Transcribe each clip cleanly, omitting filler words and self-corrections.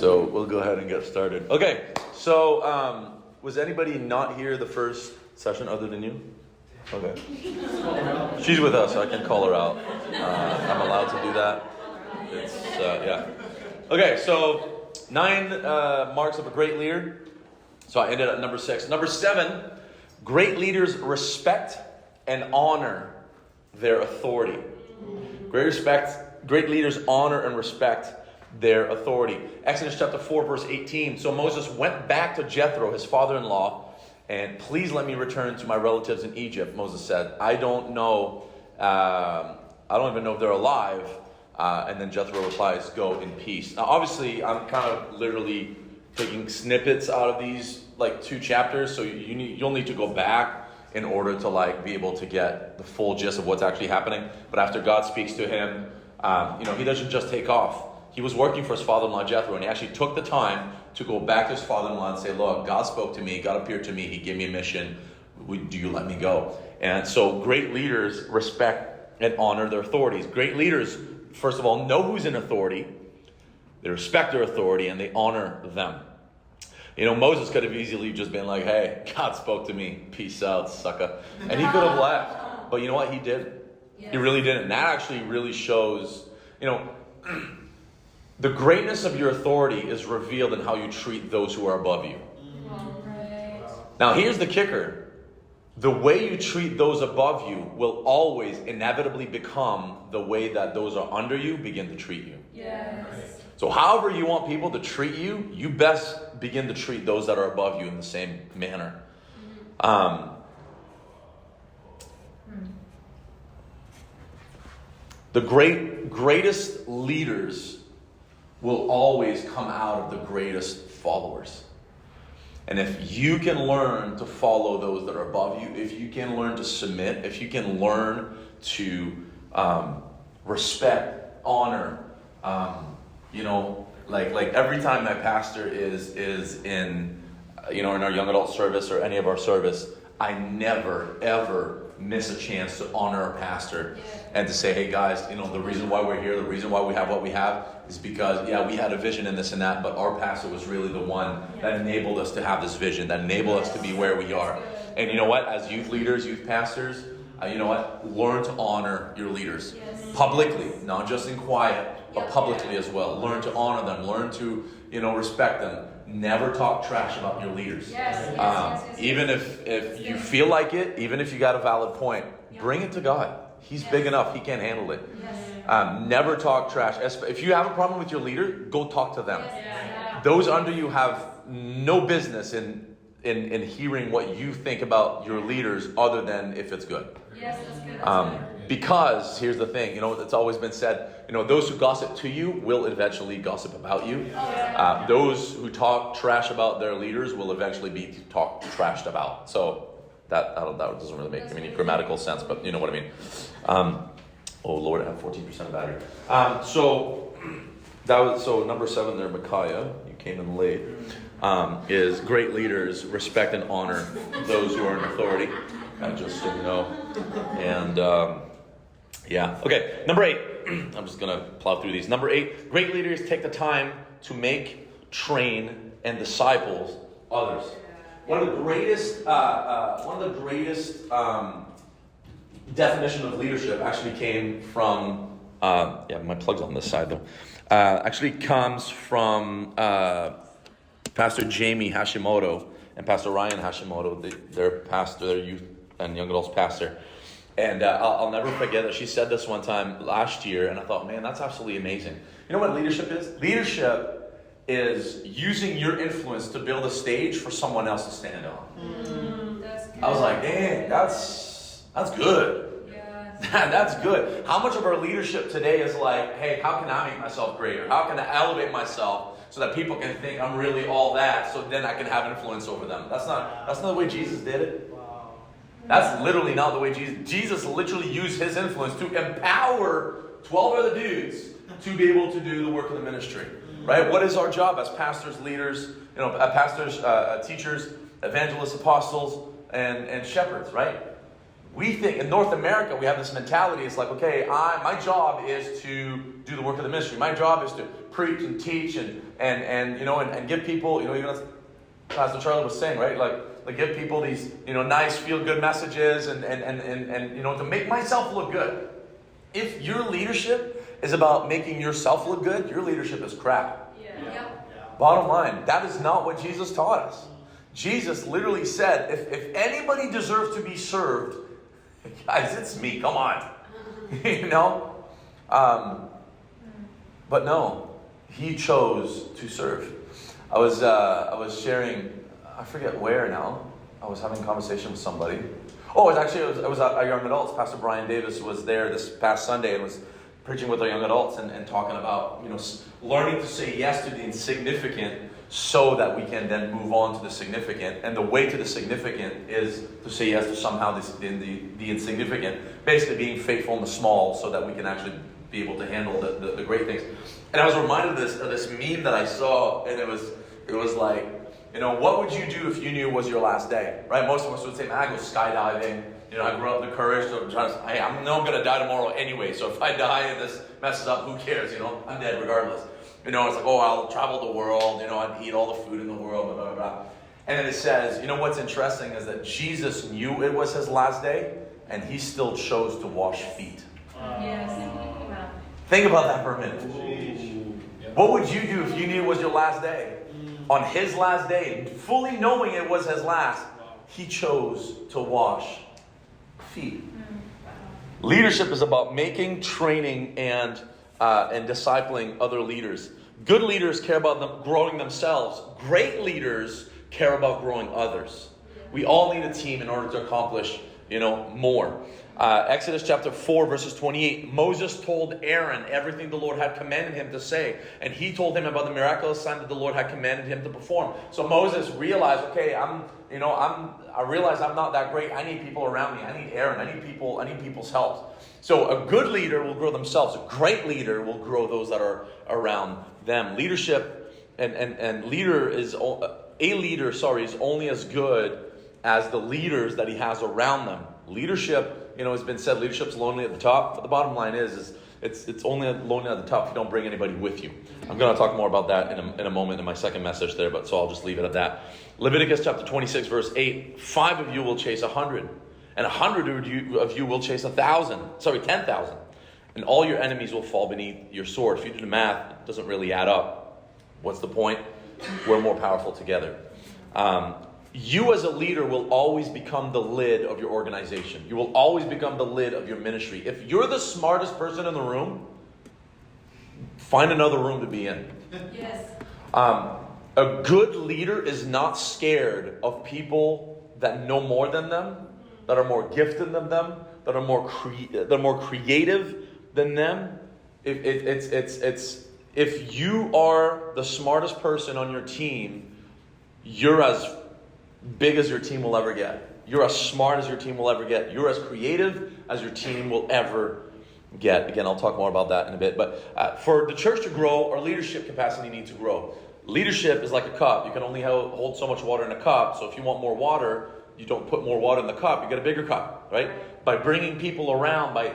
So we'll go ahead and get started. Okay, so was anybody not here the first session other than you? Okay. She's with us, so I can call her out. I'm allowed to do that. It's, yeah. Okay, so 9 marks of a great leader. So I ended at number 6. Number 7, great leaders respect and honor their authority. Great leaders honor and respect their authority. Exodus chapter 4, verse 18. So Moses went back to Jethro, his father-in-law, and please let me return to my relatives in Egypt. Moses said, I don't know, I don't even know if they're alive. And then Jethro replies, go in peace. Now, obviously, I'm kind of literally taking snippets out of these, like, 2 chapters. So you'll need to go back in order to, be able to get the full gist of what's actually happening. But after God speaks to him, he doesn't just take off. He was working for his father-in-law Jethro, and he actually took the time to go back to his father-in-law and say, look, God spoke to me, God appeared to me, he gave me a mission, do you let me go? And so great leaders respect and honor their authorities. Great leaders, first of all, know who's in authority, they respect their authority, and they honor them. Moses could have easily just been like, hey, God spoke to me, peace out, sucker. And he could have left. But you know what? He didn't. Yes. He really didn't. And that actually really shows, the greatness of your authority is revealed in how you treat those who are above you. Right. Now, here's the kicker. The way you treat those above you will always inevitably become the way that those are under you begin to treat you. Yes. So however you want people to treat you, you best begin to treat those that are above you in the same manner. The greatest leaders will always come out of the greatest followers. And if you can learn to follow those that are above you, if you can learn to submit, if you can learn to respect, honor, like every time my pastor is in, in our young adult service or any of our service, I never, ever miss a chance to honor our pastor and to say, hey guys, the reason why we're here, the reason why we have what we have is because, we had a vision in this and that, but our pastor was really the one that enabled us to have this vision, that enabled us to be where we are. And you know what? As youth leaders, youth pastors, learn to honor your leaders publicly, not just in quiet, but publicly as well. Learn to honor them, learn to, respect them. Never talk trash about your leaders. Even if you feel like it, even if you got a valid point, bring it to God. He's big enough. He can handle it. Never talk trash. If you have a problem with your leader, go talk to them. Those under you have no business in hearing what you think about your leaders other than if it's good. Yes, that's good. Because here's the thing, it's always been said, those who gossip to you will eventually gossip about you. Those who talk trash about their leaders will eventually be talked trashed about. So that doesn't really make any grammatical sense, but you know what I mean. Oh Lord, I have 14% of battery. So number 7 there, Micaiah, you came in late, is great leaders respect and honor those who are in authority. Just so you know. And okay, number 8. I'm just going to plow through these. Number 8, great leaders take the time to make, train, and disciples others. One of the greatest definition of leadership actually came from, my plug's on this side though. Actually comes from Pastor Jamie Hashimoto and Pastor Ryan Hashimoto, their youth and young adults pastor. And I'll never forget that she said this one time last year, and I thought, man, that's absolutely amazing. You know what leadership is? Leadership is using your influence to build a stage for someone else to stand on. That's good. I was like, dang, that's good. Yes. That's good. How much of our leadership today is like, hey, how can I make myself greater? How can I elevate myself so that people can think I'm really all that, so then I can have influence over them? That's not the way Jesus did it. That's literally not the way Jesus literally used his influence to empower 12 other dudes to be able to do the work of the ministry. Right? What is our job as pastors, leaders, pastors, teachers, evangelists, apostles, and shepherds, right? We think in North America we have this mentality. It's like, okay, my job is to do the work of the ministry. My job is to preach and teach and give people, even as Pastor Charlie was saying, right? Like give people these, nice feel-good messages and to make myself look good. If your leadership is about making yourself look good, your leadership is crap. Yeah. Bottom line, that is not what Jesus taught us. Jesus literally said, if anybody deserves to be served, guys, it's me. Come on. But no, he chose to serve. I was sharing, I forget where now. I was having a conversation with somebody. Oh, it was our young adults. Pastor Brian Davis was there this past Sunday and was preaching with our young adults and talking about, learning to say yes to the insignificant so that we can then move on to the significant. And the way to the significant is to say yes to somehow the insignificant. Basically being faithful in the small so that we can actually be able to handle the great things. And I was reminded of this meme that I saw, and it was like, what would you do if you knew it was your last day? Right? Most of us would say, man, I go skydiving. I grew up with the courage to try to say, hey, I know I'm going to die tomorrow anyway. So if I die and this messes up, who cares? I'm dead regardless. It's like, oh, I'll travel the world. I'd eat all the food in the world, blah, blah, blah. And then it says, what's interesting is that Jesus knew it was his last day, and he still chose to wash feet. Think about that for a minute. What would you do if you knew it was your last day? On his last day, fully knowing it was his last, he chose to wash feet. Leadership is about making, training, and discipling other leaders. Good leaders care about them growing themselves. Great leaders care about growing others. We all need a team in order to accomplish, more. Exodus chapter 4, verses 28. Moses told Aaron everything the Lord had commanded him to say. And he told him about the miraculous sign that the Lord had commanded him to perform. So Moses realized, okay, I realize I'm not that great. I need people around me. I need Aaron. I need people's help. So a good leader will grow themselves. A great leader will grow those that are around them. Leadership and leader is only as good as the leaders that he has around them. Leadership, it's been said, leadership's lonely at the top. But the bottom line is it's only lonely at the top if you don't bring anybody with you. I'm going to talk more about that in a moment in my second message there, so I'll just leave it at that. Leviticus chapter 26, verse 8. 5 of you will chase 100, and 100 of you will chase 10,000. And all your enemies will fall beneath your sword. If you do the math, it doesn't really add up. What's the point? We're more powerful together. You as a leader will always become the lid of your organization. You will always become the lid of your ministry. If you're the smartest person in the room, find another room to be in. Yes. A good leader is not scared of people that know more than them, that are more gifted than them, that are more creative than them. If you are the smartest person on your team, you're as big as your team will ever get. You're as smart as your team will ever get. You're as creative as your team will ever get. Again, I'll talk more about that in a bit. But for the church to grow, our leadership capacity needs to grow. Leadership is like a cup. You can only hold so much water in a cup. So if you want more water, you don't put more water in the cup. You get a bigger cup, right? By bringing people around, by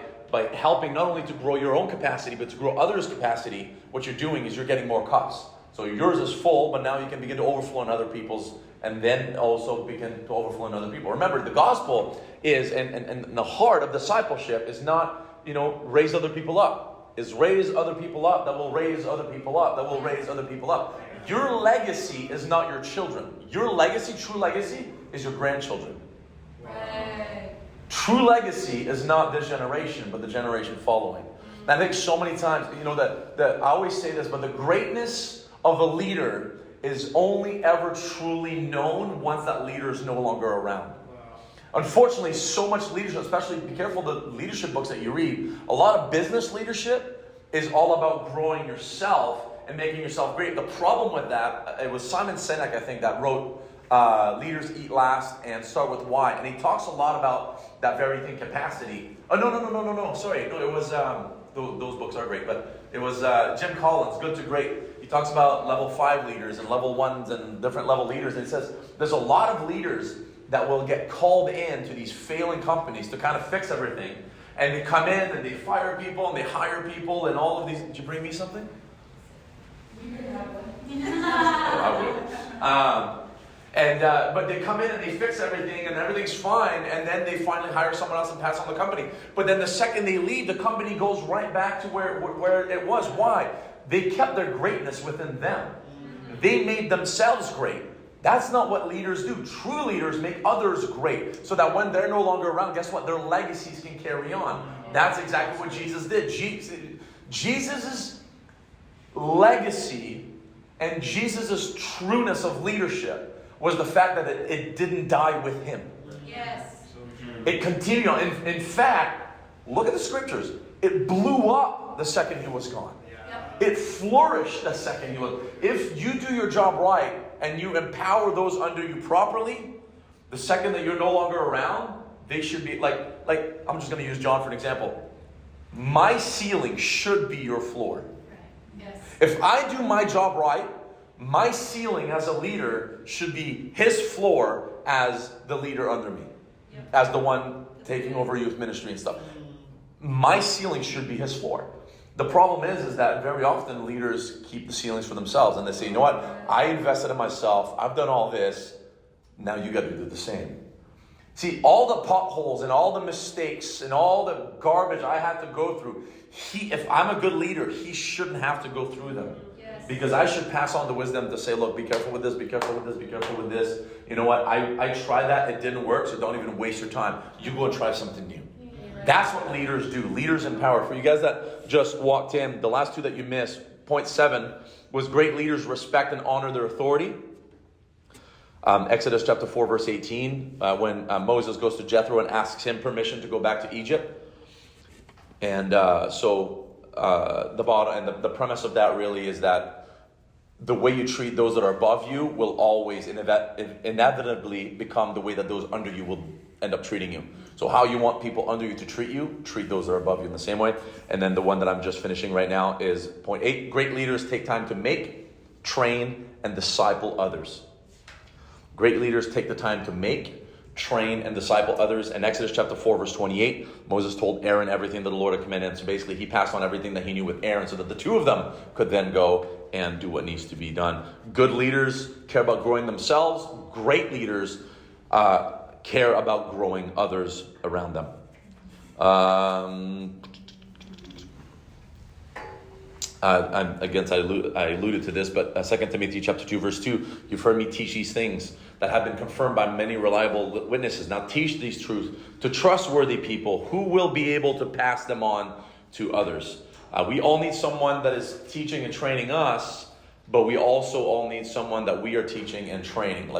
helping not only to grow your own capacity, but to grow others' capacity, what you're doing is you're getting more cups. So yours is full, but now you can begin to overflow in other people's, and then also begin to overflow in other people. Remember, the gospel is, and the heart of discipleship is not, raise other people up. Is raise other people up that will raise other people up, that will raise other people up. Your legacy is not your children. Your legacy, true legacy, is your grandchildren. Right. True legacy is not this generation, but the generation following. And I think so many times, that I always say this, but the greatness of a leader is only ever truly known once that leader is no longer around. Unfortunately, so much leadership, especially be careful the leadership books that you read, a lot of business leadership is all about growing yourself and making yourself great. The problem with that, it was Simon Sinek, I think, that wrote Leaders Eat Last and Start With Why. And he talks a lot about that very thing, capacity. Oh, no. Sorry. No, it was, those books are great, but it was Jim Collins, Good to Great. He He talks about level 5 leaders and level 1s and different level leaders. And he says there's a lot of leaders that will get called in to these failing companies to kind of fix everything. And they come in and they fire people and they hire people and all of these. Did you bring me something? But they come in and they fix everything and everything's fine, and then they finally hire someone else and pass on the company. But then the second they leave, the company goes right back to where it was. Why? They kept their greatness within them. They made themselves great. That's not what leaders do. True leaders make others great, so that when they're no longer around, guess what? Their legacies can carry on. That's exactly what Jesus did. Jesus' legacy and Jesus' trueness of leadership was the fact that it didn't die with him. Yes. It continued on. In fact, look at the scriptures. It blew up the second he was gone. Yep. It flourished the second he was. If you do your job right and you empower those under you properly, the second that you're no longer around, they should be like I'm just going to use John for an example. My ceiling should be your floor. Yes. If I do my job right, my ceiling as a leader should be his floor as the leader under me. Yep. As the one taking over youth ministry and stuff. My ceiling should be his floor. The problem is that very often leaders keep the ceilings for themselves. And they say, you know what? I invested in myself. I've done all this. Now you got to do the same. See, all the potholes and all the mistakes and all the garbage I had to go through, if I'm a good leader, he shouldn't have to go through them. Because I should pass on the wisdom to say, look, be careful with this, be careful with this, be careful with this. You know what? I tried that. It didn't work, so don't even waste your time. You go and try something new. That's what leaders do. Leaders empower. For you guys that just walked in, the last two that you missed, point 7 was great leaders respect and honor their authority. Exodus chapter 4, verse 18, when Moses goes to Jethro and asks him permission to go back to Egypt. And the bottom and the premise of that really is that the way you treat those that are above you will always inevitably become the way that those under you will end up treating you. So how you want people under you to treat you, treat those that are above you in the same way. And then the one that I'm just finishing right now is point 8. Great leaders take time to make, train, and disciple others. Great leaders take the time to make, train, and disciple others. In Exodus chapter 4, verse 28, Moses told Aaron everything that the Lord had commanded him. So basically, he passed on everything that he knew with Aaron so that the two of them could then go and do what needs to be done. Good leaders care about growing themselves. Great leaders care about growing others around them. I alluded to this, but 2 Timothy chapter 2, verse 2, you've heard me teach these things that have been confirmed by many reliable witnesses. Now teach these truths to trustworthy people who will be able to pass them on to others. We all need someone that is teaching and training us, but we also all need someone that we are teaching and training.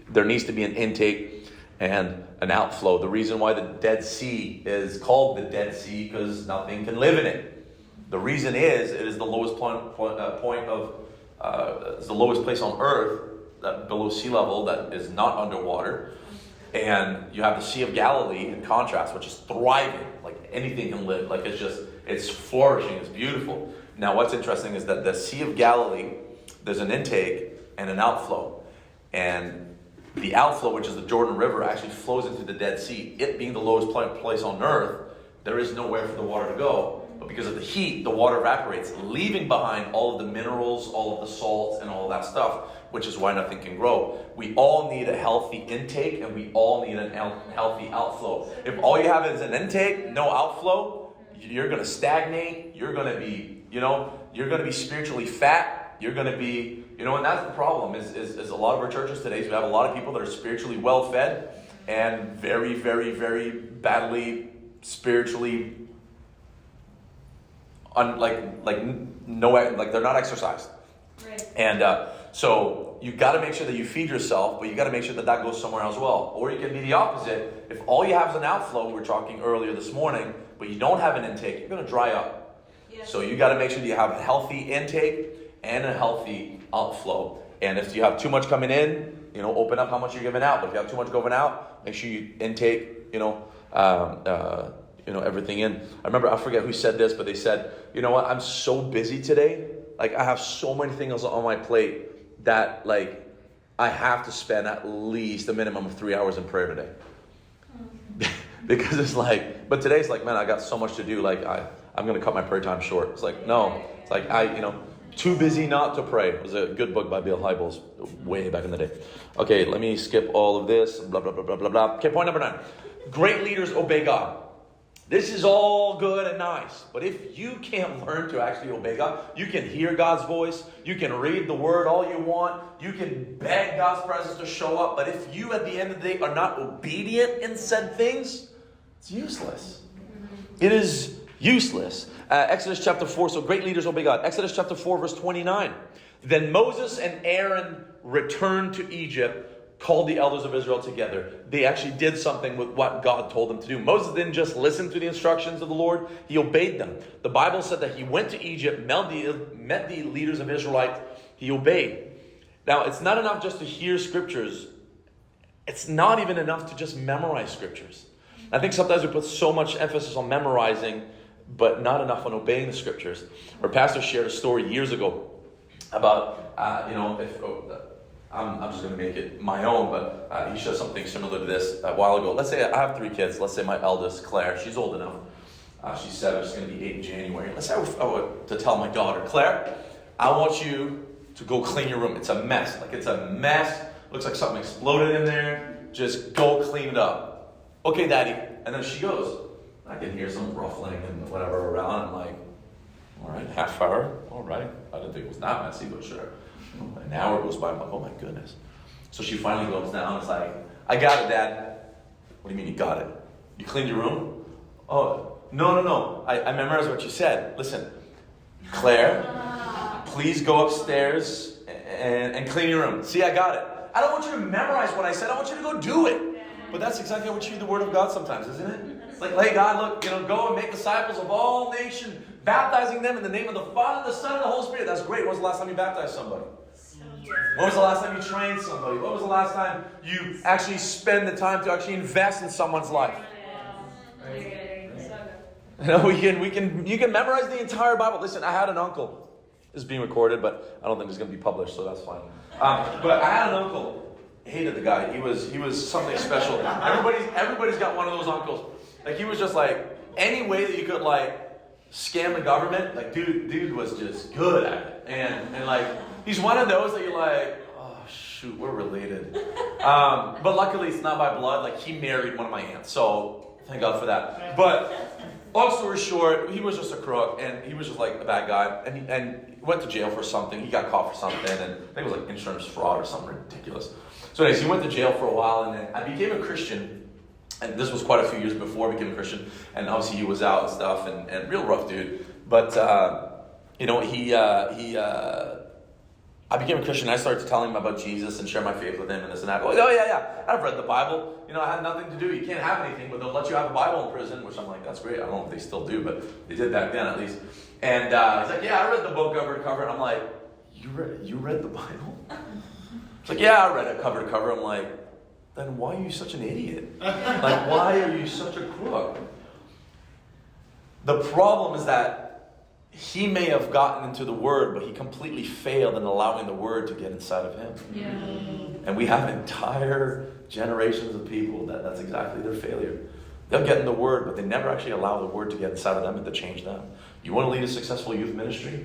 There needs to be an intake and an outflow. The reason why the Dead Sea is called the Dead Sea because nothing can live in it. The reason is it is the lowest it's the lowest place on earth below sea level that is not underwater. And you have the Sea of Galilee in contrast, which is thriving. Like anything can live. Like it's flourishing. It's beautiful. Now what's interesting is that the Sea of Galilee, there's an intake and an outflow. And the outflow, which is the Jordan River, actually flows into the Dead Sea. It being the lowest place on earth, there is nowhere for the water to go. But because of the heat, the water evaporates, leaving behind all of the minerals, all of the salts, and all of that stuff, which is why nothing can grow. We all need a healthy intake, and we all need a healthy outflow. If all you have is an intake, no outflow, you're going to stagnate. You're going to be, you're going to be spiritually fat. You're going to be, and that's the problem. Is a lot of our churches today. So we have a lot of people that are spiritually well fed and very, very, very badly spiritually. They're not exercised. Right. And so you got to make sure that you feed yourself, but you got to make sure that goes somewhere as well. Or you can be the opposite. If all you have is an outflow, we were talking earlier this morning, but you don't have an intake, you're going to dry up. Yes. So you got to make sure that you have a healthy intake and a healthy outflow. And if you have too much coming in, open up how much you're giving out. But if you have too much going out, make sure you intake, everything in. I forget who said this, but they said, I'm so busy today. Like, I have so many things on my plate that, like, I have to spend at least a minimum of 3 hours in prayer today. Because it's like, but today's like, man, I got so much to do. Like, I'm going to cut my prayer time short. It's like, no. It's like, Too Busy Not to Pray. It was a good book by Bill Hybels way back in the day. Okay, let me skip all of this. Blah, blah, blah, blah, blah, blah. Okay, point number 9. Great leaders obey God. This is all good and nice. But if you can't learn to actually obey God, you can hear God's voice. You can read the word all you want. You can beg God's presence to show up. But if you, at the end of the day, are not obedient in said things, it's useless. It is useless. Exodus chapter 4. So great leaders obey God. Exodus chapter 4, verse 29. Then Moses and Aaron returned to Egypt, called the elders of Israel together. They actually did something with what God told them to do. Moses didn't just listen to the instructions of the Lord. He obeyed them. The Bible said that he went to Egypt, met the leaders of Israelites. He obeyed. Now, it's not enough just to hear scriptures. It's not even enough to just memorize scriptures. I think sometimes we put so much emphasis on memorizing, but not enough on obeying the scriptures. Our pastor shared a story years ago about, I'm just going to make it my own, but he shared something similar to this a while ago. Let's say I have 3 kids. Let's say my eldest, Claire, she's old enough. She's 7, she's going to be 8 in January. Let's say I were to tell my daughter, Claire, I want you to go clean your room. It's a mess. Like, it's a mess. Looks like something exploded in there. Just go clean it up. Okay, Daddy. And then she goes. I can hear some ruffling and whatever around. I'm like, all right, half hour. All right. I didn't think it was that messy, but sure. An hour goes by. I'm like, oh my goodness. So she finally goes down. It's like, I got it, Dad. What do you mean you got it? You cleaned your room? Oh, no. I memorized what you said. Listen, Claire, please go upstairs and clean your room. See, I got it. I don't want you to memorize what I said. I want you to go do it. But that's exactly how we treat the Word of God sometimes, isn't it? It's like, hey, God, look, go and make disciples of all nations, baptizing them in the name of the Father, the Son, and the Holy Spirit. That's great. When was the last time you baptized somebody? When was the last time you trained somebody? When was the last time you actually spend the time to actually invest in someone's life? You can memorize the entire Bible. Listen, I had an uncle. This is being recorded, but I don't think it's going to be published, so that's fine. But I had an uncle. Hated the guy. He was something special. Everybody's got one of those uncles. Like, he was just like, any way that you could like scam the government, like dude was just good at it. And like, he's one of those that you're like, oh shoot, we're related. But luckily it's not by blood. Like, he married one of my aunts, so thank God for that. But long story short, he was just a crook, and he was just like a bad guy, and he went to jail for something. He got caught for something, and I think it was like insurance fraud or something ridiculous. So anyways, he went to jail for a while, and then I became a Christian, and this was quite a few years before I became a Christian, and obviously he was out and stuff, and real rough dude. But I became a Christian. I started telling him about Jesus and share my faith with him and this and that. Oh yeah, I've read the Bible. I had nothing to do. You can't have anything, but they'll let you have a Bible in prison, which I'm like, that's great. I don't know if they still do, but they did back then at least. And he's like, yeah, I read the book cover to cover. And I'm like, you read the Bible? He's like, yeah, I read it cover to cover. I'm like, then why are you such an idiot? Like, why are you such a crook? The problem is that he may have gotten into the Word, but he completely failed in allowing the Word to get inside of him. Yeah. And we have entire generations of people that's exactly their failure. They'll get in the Word, but they never actually allow the Word to get inside of them and to change them. You want to lead a successful youth ministry?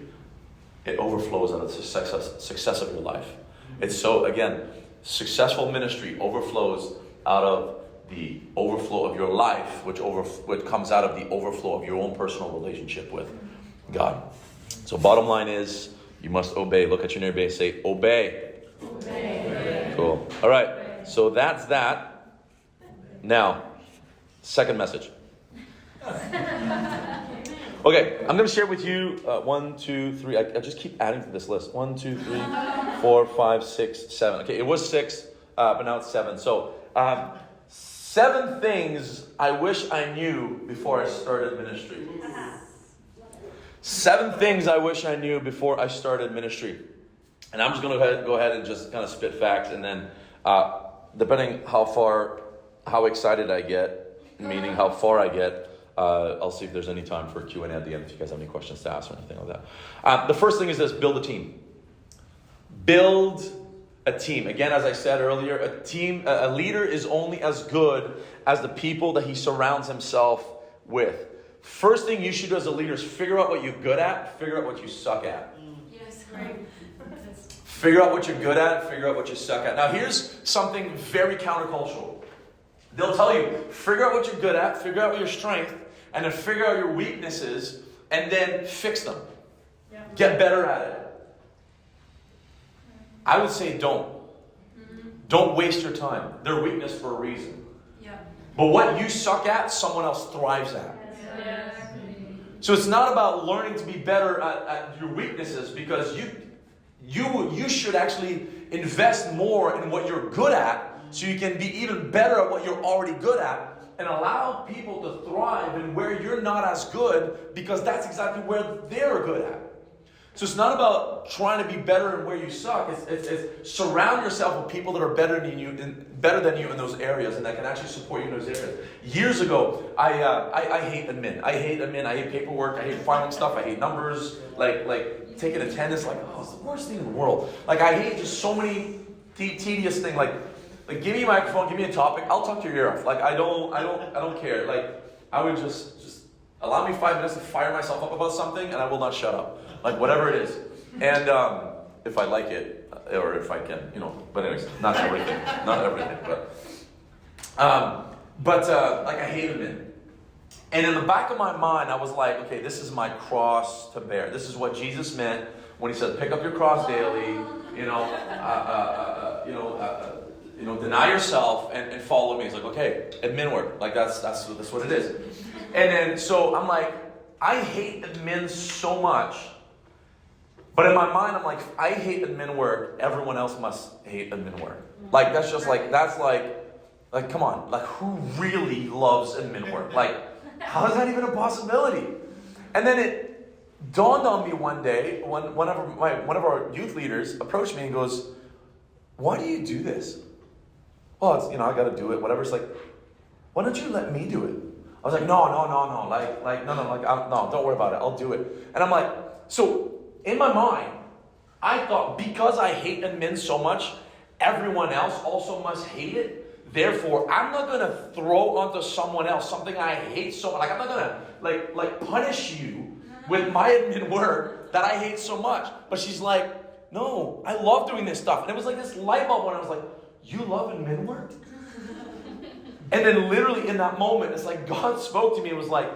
It overflows out of the success of your life. It's so, again, successful ministry overflows out of the overflow of your life, which comes out of the overflow of your own personal relationship with God. So bottom line is, you must obey. Look at your neighbor and say, obey. Obey. Cool. All right. So that's that. Now, second message. Okay, I'm going to share with you 1, 2, 3. I just keep adding to this list. 1, 2, 3, 4, 5, 6, 7. Okay, it was 6, but now it's 7. So, 7 things I wish I knew before I started ministry. 7 things I wish I knew before I started ministry. And I'm just going to go ahead and just kind of spit facts, and then depending how excited I get, meaning how far I get, I'll see if there's any time for Q&A at the end if you guys have any questions to ask or anything like that. The first thing is this: build a team. Build a team. Again, as I said earlier, a leader is only as good as the people that he surrounds himself with. First thing you should do as a leader is figure out what you're good at, figure out what you suck at. Yes, great. Figure out what you're good at, figure out what you suck at. Now here's something very countercultural. They'll tell you, figure out what you're good at, figure out your strength, and then figure out your weaknesses, and then fix them. Yeah. Get better at it. I would say don't. Don't waste your time. They're weakness for a reason. Yeah. But what you suck at, someone else thrives at. Yes. So it's not about learning to be better at your weaknesses, because you should actually invest more in what you're good at so you can be even better at what you're already good at, and allow people to thrive in where you're not as good, because that's exactly where they're good at. So it's not about trying to be better in where you suck. It's surround yourself with people that are better than you in those areas, and that can actually support you in those areas. Years ago, I hate admin. I hate paperwork. I hate filing stuff. I hate numbers. Like taking attendance. Like, oh, it's the worst thing in the world. Like, I hate just so many tedious things. Like give me a microphone, give me a topic. I'll talk your ear off. Like, I don't care. Like, I would just allow me 5 minutes to fire myself up about something, and I will not shut up. Like, whatever it is. And if I like it, or if I can, But anyways, not everything. But I hate admin. And in the back of my mind, I was like, okay, this is my cross to bear. This is what Jesus meant when he said, pick up your cross daily, deny yourself and follow me. He's like, okay, admin work. Like, that's what it is. And then, so I'm like, I hate admin so much. But in my mind, I'm like, I hate admin work. Everyone else must hate admin work. Like, that's come on. Like, who really loves admin work? Like, how is that even a possibility? And then it dawned on me one day, when one of our youth leaders approached me and goes, why do you do this? Oh, it's, I got to do it, whatever. It's like, why don't you let me do it? I was like, no. No, don't worry about it. I'll do it. And I'm like, so in my mind, I thought, because I hate admin so much, everyone else also must hate it. Therefore, I'm not going to throw onto someone else something I hate so much. Like, I'm not going to like punish you with my admin work that I hate so much. But she's like, no, I love doing this stuff. And it was like this light bulb when I was like, you love admin work? And then literally in that moment, it's like God spoke to me and was like,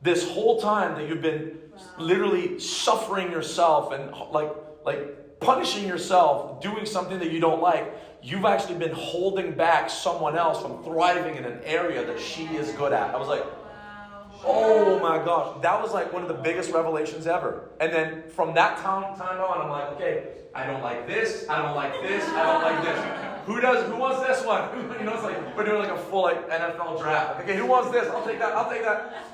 this whole time that you've been literally suffering yourself and like punishing yourself, doing something that you don't like, you've actually been holding back someone else from thriving in an area that she is good at. I was like, oh my gosh. That was like one of the biggest revelations ever. And then from that time on, I'm like, okay, I don't like this, I don't like this, I don't like this. Who wants this one? It's like we're doing like a full NFL draft. Okay, who wants this? I'll take that.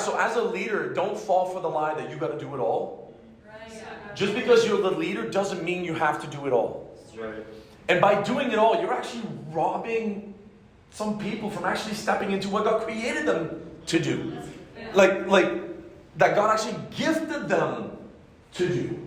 So as a leader, don't fall for the lie that you got to do it all. Right. Just because you're the leader doesn't mean you have to do it all. Right. And by doing it all, you're actually robbing some people from actually stepping into what God created them to do. Yeah. Like that God actually gifted them to do.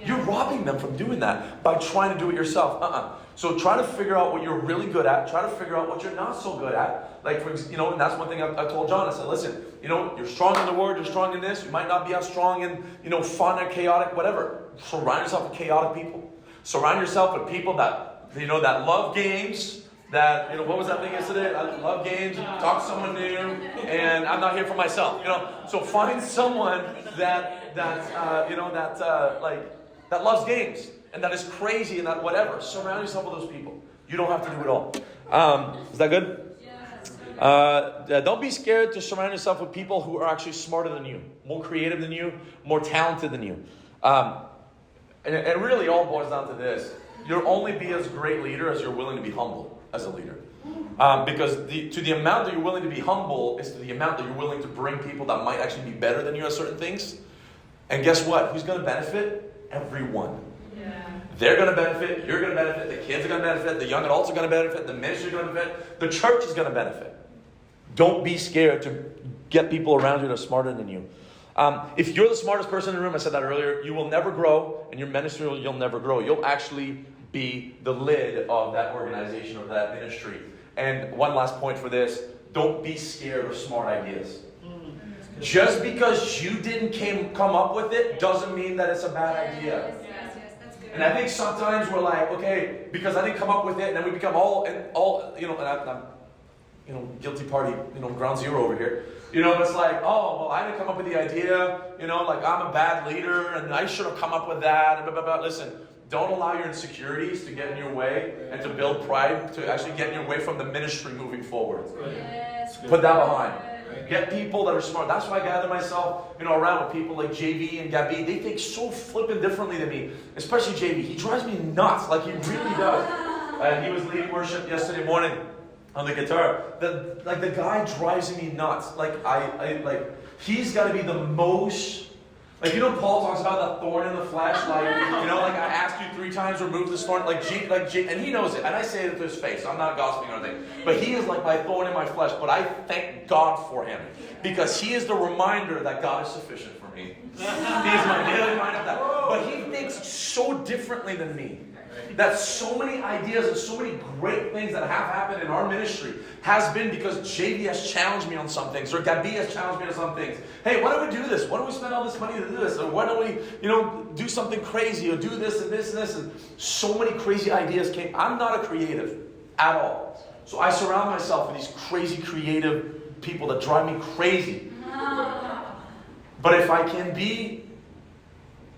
You're robbing them from doing that by trying to do it yourself. So try to figure out what you're really good at. Try to figure out what you're not so good at. Like, and that's one thing I told John. I said, listen, you're strong in the Word. You're strong in this. You might not be as strong in, fun or chaotic, whatever. Surround yourself with chaotic people. Surround yourself with people that, that love games. That, what was that thing yesterday? I love games. Talk to someone new. And I'm not here for myself. So find someone that loves games and that is crazy and that whatever. Surround yourself with those people. You don't have to do it all. Is that good? Yes. Don't be scared to surround yourself with people who are actually smarter than you, more creative than you, more talented than you. And it really all boils down to this. You'll only be as a great leader as you're willing to be humble as a leader. Because to the amount that you're willing to be humble is to the amount that you're willing to bring people that might actually be better than you at certain things. And guess what? Who's going to benefit? Everyone. Yeah. They're going to benefit. You're going to benefit. The kids are going to benefit. The young adults are going to benefit. The ministry is going to benefit. The church is going to benefit. Don't be scared to get people around you that are smarter than you. If you're the smartest person in the room, I said that earlier, you will never grow, and your ministry, you'll never grow. You'll actually be the lid of that organization or that ministry. And one last point for this, don't be scared of smart ideas. Just because you didn't come up with it doesn't mean that it's a bad idea. Yes, that's good. And I think sometimes we're like, okay, because I didn't come up with it, and then we become all, and I'm, guilty party, ground zero over here. It's like, oh, well, I didn't come up with the idea, like I'm a bad leader, and I should have come up with that, and blah, blah, blah. Listen, don't allow your insecurities to get in your way, and to build pride, to actually get in your way from the ministry moving forward. Yes. Put that behind. Get people that are smart. That's why I gather myself, around with people like JV and Gabi. They think so flippin' differently than me. Especially JV. He drives me nuts. Like he really does. He was leading worship yesterday morning on the guitar. The guy drives me nuts. He's got to be the most. Paul talks about that thorn in the flesh. I asked you 3 times, remove this thorn. And he knows it. And I say it to his face. I'm not gossiping or anything. But he is like my thorn in my flesh. But I thank God for him. Because he is the reminder that God is sufficient for me. He is my daily reminder of that. But he thinks so differently than me. That so many ideas and so many great things that have happened in our ministry has been because JV has challenged me on some things, or Gabi has challenged me on some things. Hey, why don't we do this? Why don't we spend all this money to do this? Or why don't we, do something crazy, or do this and this and this? And so many crazy ideas came. I'm not a creative at all. So I surround myself with these crazy creative people that drive me crazy. But if I can be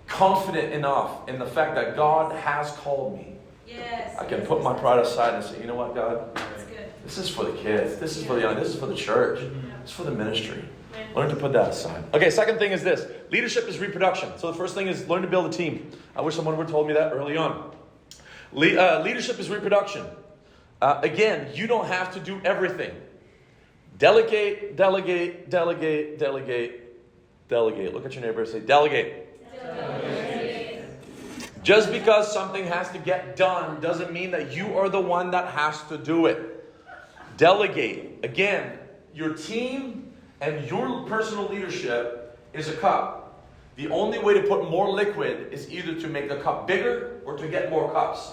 confident enough in the fact that God has called me, I can put my pride aside and say, you know what, God? This is for the kids. This is for the young. This is for the church. This is for the ministry. Learn to put that aside. Okay, second thing is this. Leadership is reproduction. So the first thing is learn to build a team. I wish someone would have told me that early on. Leadership is reproduction. Again, you don't have to do everything. Delegate, delegate, delegate, delegate, delegate. Look at your neighbor and say, delegate. Just because something has to get done doesn't mean that you are the one that has to do it. Delegate. Again, your team and your personal leadership is a cup. The only way to put more liquid is either to make the cup bigger or to get more cups.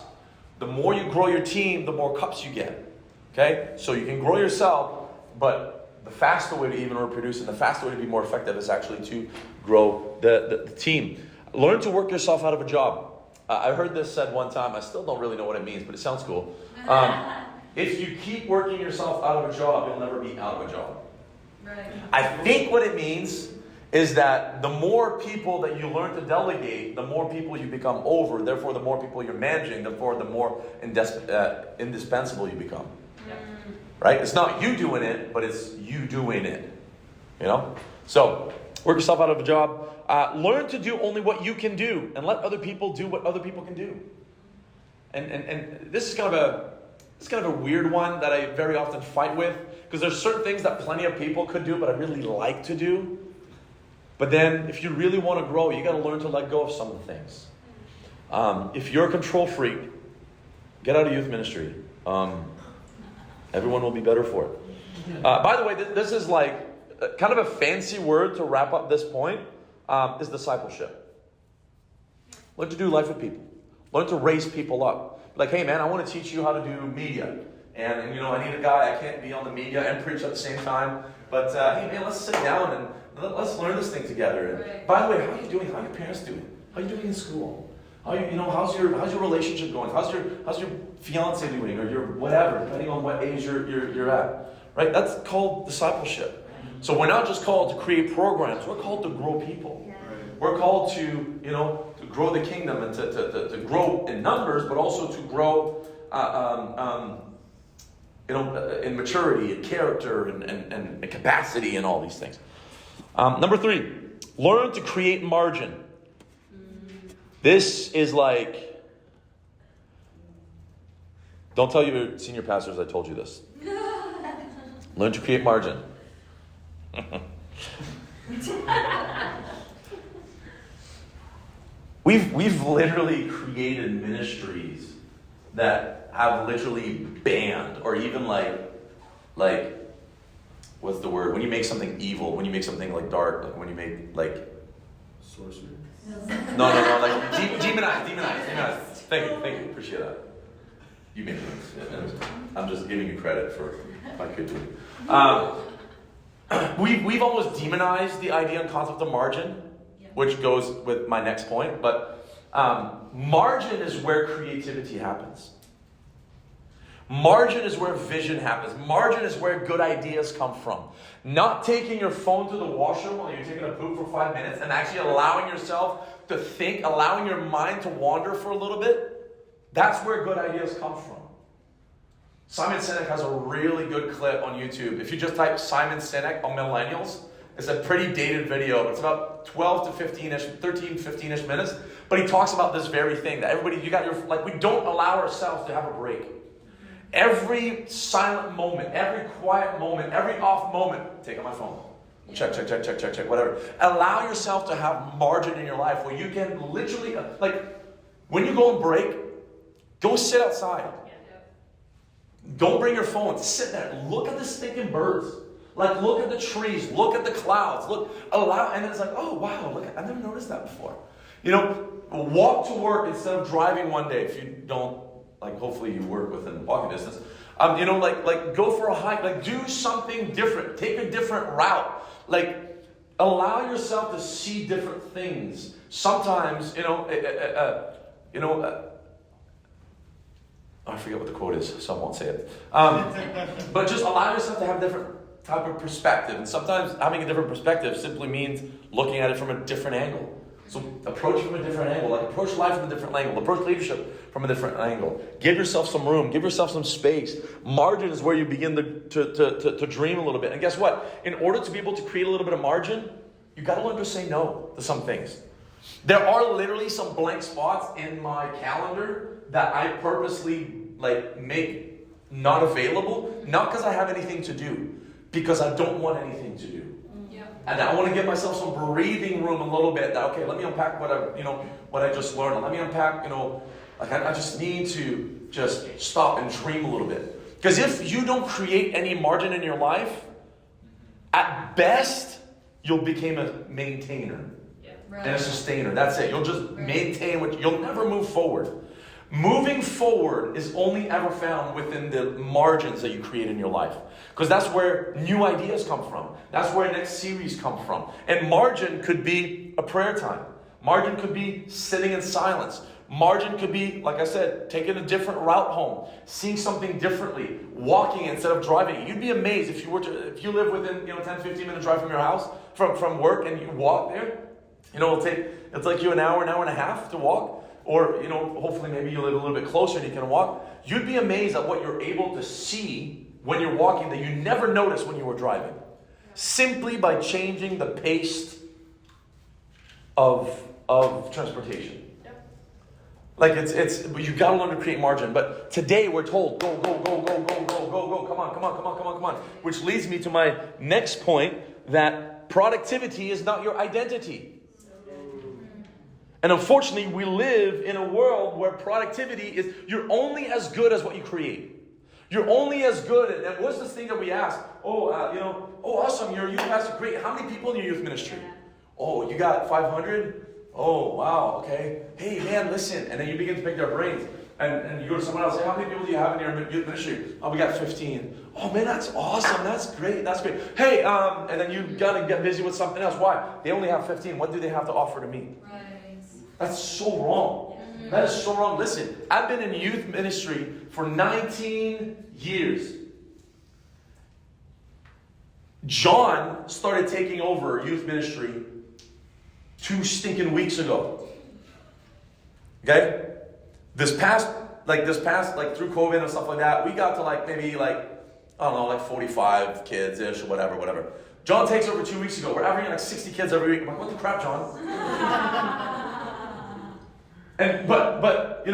The more you grow your team, the more cups you get. Okay? So you can grow yourself, but the faster way to even reproduce and the faster way to be more effective is actually to grow the team. Learn to work yourself out of a job. I heard this said one time. I still don't really know what it means, but it sounds cool. If you keep working yourself out of a job, you'll never be out of a job. Right. I think what it means is that the more people that you learn to delegate, the more people you become over. Therefore, the more people you're managing, therefore, the more indispensable you become. Right? It's not you doing it, but it's you doing it. So, work yourself out of a job. Learn to do only what you can do, and let other people do what other people can do. And this is kind of a weird one that I very often fight with, because there's certain things that plenty of people could do, but I really like to do. But then, if you really want to grow, you got to learn to let go of some of the things. If you're a control freak, get out of youth ministry. Everyone will be better for it. By the way, this is like kind of a fancy word to wrap up this point. Is discipleship. Learn to do life with people. Learn to raise people up. Like, hey man, I want to teach you how to do media. And I need a guy. I can't be on the media and preach at the same time. But hey man, let's sit down and let's learn this thing together. And by the way, how are you doing? How are your parents doing? How are you doing in school? How's your relationship going? How's your fiance doing, or your whatever, depending on what age you're at. Right? That's called discipleship. So we're not just called to create programs. We're called to grow people. Yeah. We're called to grow the kingdom and to grow in numbers, but also to grow, in maturity and character and capacity and all these things. Number 3, learn to create margin. This is like, don't tell your senior pastors I told you this. Learn to create margin. We've literally created ministries that have literally banned or even like what's the word? When you make something evil, when you make something like dark, like when you make like Sorcery. no, like demonize. Thank you, appreciate that. You made it. I'm just giving you credit for if I could do. We've almost demonized the idea and concept of margin, which goes with my next point. But margin is where creativity happens. Margin is where vision happens. Margin is where good ideas come from. Not taking your phone to the washroom while you're taking a poop for 5 minutes and actually allowing yourself to think, allowing your mind to wander for a little bit. That's where good ideas come from. Simon Sinek has a really good clip on YouTube. If you just type Simon Sinek on millennials, it's a pretty dated video. It's about 12 to 15-ish, 13, 15-ish minutes. But he talks about this very thing, that everybody, we don't allow ourselves to have a break. Every silent moment, every quiet moment, every off moment, take out my phone. Check, whatever. Allow yourself to have margin in your life where you can literally, when you go on break, go sit outside. Don't bring your phone. Sit there. Look at the stinking birds. Look at the trees. Look at the clouds. And then it's like, oh, wow, look, I've never noticed that before. Walk to work instead of driving one day if you don't. Hopefully you work within walking distance. Go for a hike. Do something different. Take a different route. Allow yourself to see different things. Sometimes, I forget what the quote is, so I won't say it. But just allow yourself to have a different type of perspective. And sometimes having a different perspective simply means looking at it from a different angle. So approach from a different angle. Approach life from a different angle. Approach leadership from a different angle. Give yourself some room. Give yourself some space. Margin is where you begin to dream a little bit. And guess what? In order to be able to create a little bit of margin, you got to learn to say no to some things. There are literally some blank spots in my calendar that I purposely make not available. Not because I have anything to do. Because I don't want anything to do. And I want to give myself some breathing room a little bit. That, okay, let me unpack what I just learned. Let me unpack, I just need to just stop and dream a little bit. Because if you don't create any margin in your life, at best, you'll become a maintainer and a sustainer. That's it. You'll just maintain you'll never move forward. Moving forward is only ever found within the margins that you create in your life. Because that's where new ideas come from. That's where next series come from. And margin could be a prayer time. Margin could be sitting in silence. Margin could be, like I said, taking a different route home. Seeing something differently. Walking instead of driving. You'd be amazed if you live within 10, 15 minute drive from your house, from work, and you walk there. It'll take you an hour and a half to walk. Or, hopefully maybe you live a little bit closer and you can walk. You'd be amazed at what you're able to see when you're walking that you never noticed when you were driving. Simply by changing the pace of transportation. But you got to learn to create margin. But today we're told, go. Come on. Which leads me to my next point, that productivity is not your identity. And unfortunately, we live in a world where productivity is, you're only as good as what you create. You're only as good. And what's this thing that we ask? Awesome, your youth pastor, great. How many people in your youth ministry? Oh, you got 500? Oh, wow, okay. Hey, man, listen. And then you begin to pick their brains. And you go to someone else, say, how many people do you have in your youth ministry? Oh, we got 15. Oh, man, that's awesome. That's great. Hey, and then you got to get busy with something else. Why? They only have 15. What do they have to offer to me? Right. That's so wrong. That is so wrong. Listen, I've been in youth ministry for 19 years. John started taking over youth ministry 2 stinking weeks ago. Okay? This past, through COVID and stuff like that, we got to maybe 45 kids-ish or whatever. John takes over 2 weeks ago. We're averaging 60 kids every week. I'm like, what the crap, John? But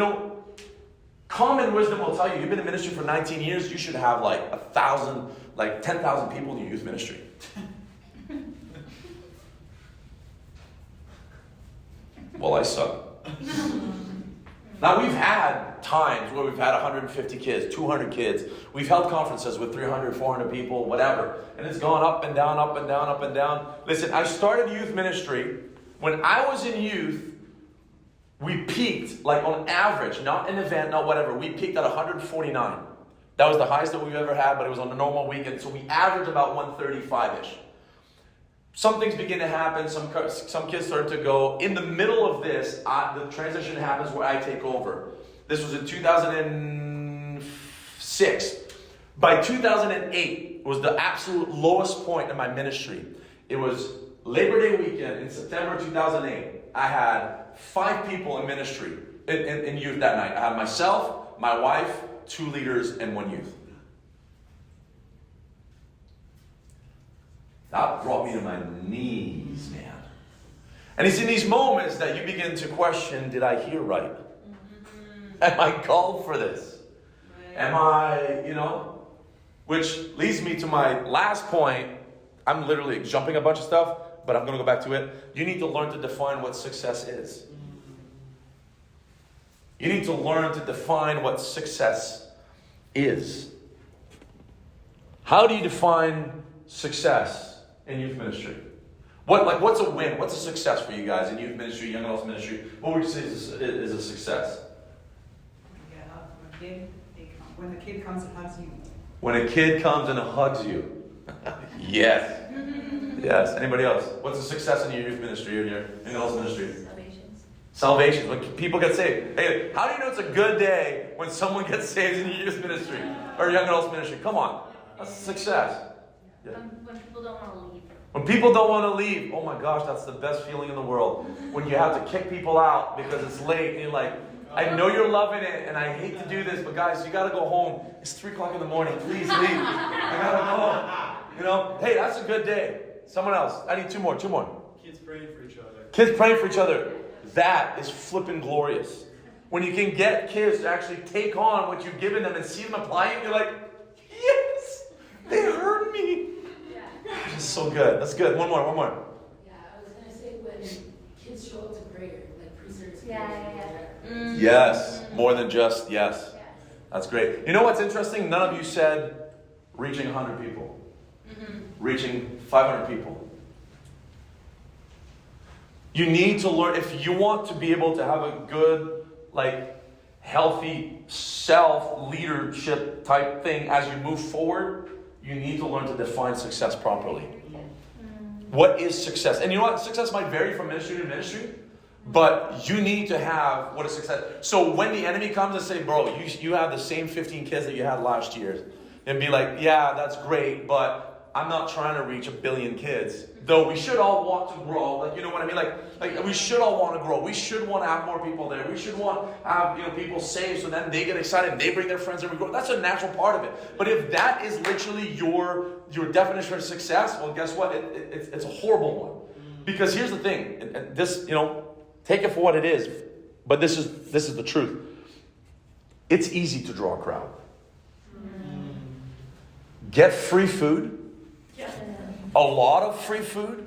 common wisdom will tell you, you've been in ministry for 19 years, you should have 1,000, 10,000 people in your youth ministry. Well, I suck. Now, we've had times where we've had 150 kids, 200 kids. We've held conferences with 300, 400 people, whatever. And it's gone up and down, up and down, up and down. Listen, I started youth ministry. When I was in youth, we peaked, like on average, not an event, not whatever. We peaked at 149. That was the highest that we've ever had, but it was on a normal weekend. So we averaged about 135-ish. Some things begin to happen. Some kids start to go. In the middle of this, the transition happens where I take over. This was in 2006. By 2008 was the absolute lowest point in my ministry. It was Labor Day weekend in September 2008. I had 5 people in ministry in youth that night. I had myself, my wife, 2 leaders, and 1 youth. That brought me to my knees, man. And it's in these moments that you begin to question, did I hear right? Am I called for this? Am I, Which leads me to my last point. I'm literally jumping a bunch of stuff, but I'm going to go back to it. You need to learn to define what success is. You need to learn to define what success is. How do you define success in youth ministry? What's a win? What's a success for you guys in youth ministry, young adults ministry? What would you say is a success? When the kid comes and hugs you. When a kid comes and hugs you. Yes. Yes. Anybody else? What's a success in your youth ministry or your young adults ministry? Salvation. When people get saved. Hey, how do you know it's a good day when someone gets saved in your youth ministry or young adults ministry? Come on. That's a success. Yeah. When people don't want to leave. When people don't want to leave, oh my gosh, that's the best feeling in the world. When you have to kick people out because it's late and you're like, I know you're loving it and I hate to do this, but guys, you got to go home. It's 3 o'clock in the morning. Please leave. I got to go. Hey, that's a good day. Someone else. I need 2 more. Kids praying for each other. Kids praying for each other. That is flipping glorious. When you can get kids to actually take on what you've given them and see them apply it, you're like, yes, they heard me. This is so good. That's good. One more. Yeah, I was going to say when kids show up to prayer, like pre-service. Yes. More than just yes. That's great. You know what's interesting? None of you said reaching 100 people. Reaching 500 people. You need to learn, if you want to be able to have a good, healthy self-leadership type thing as you move forward, you need to learn to define success properly. What is success? And you know what? Success might vary from ministry to ministry, but you need to have what is success. So when the enemy comes and say, bro, you have the same 15 kids that you had last year, and be like, yeah, that's great, but I'm not trying to reach 1 billion kids. Though we should all want to grow. You know what I mean? Like we should all want to grow. We should want to have more people there. We should want to have people saved so then they get excited and they bring their friends and we grow. That's a natural part of it. But if that is literally your definition of success, well, guess what? It's a horrible one. Because here's the thing. And this, take it for what it is. But this is the truth. It's easy to draw a crowd. Get free food. A lot of free food.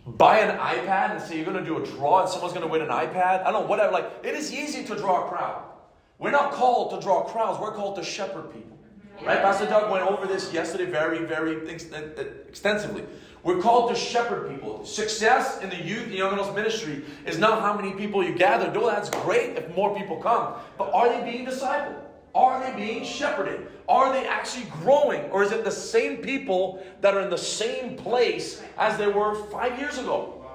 Buy an iPad and say you're going to do a draw and someone's going to win an iPad. I don't know, whatever. It is easy to draw a crowd. We're not called to draw crowds. We're called to shepherd people. Right? Pastor Doug went over this yesterday very, very extensively. We're called to shepherd people. Success in the youth and young adults ministry is not how many people you gather. Though that's great if more people come. But are they being discipled? Are they being shepherded? Are they actually growing? Or is it the same people that are in the same place as they were 5 years ago?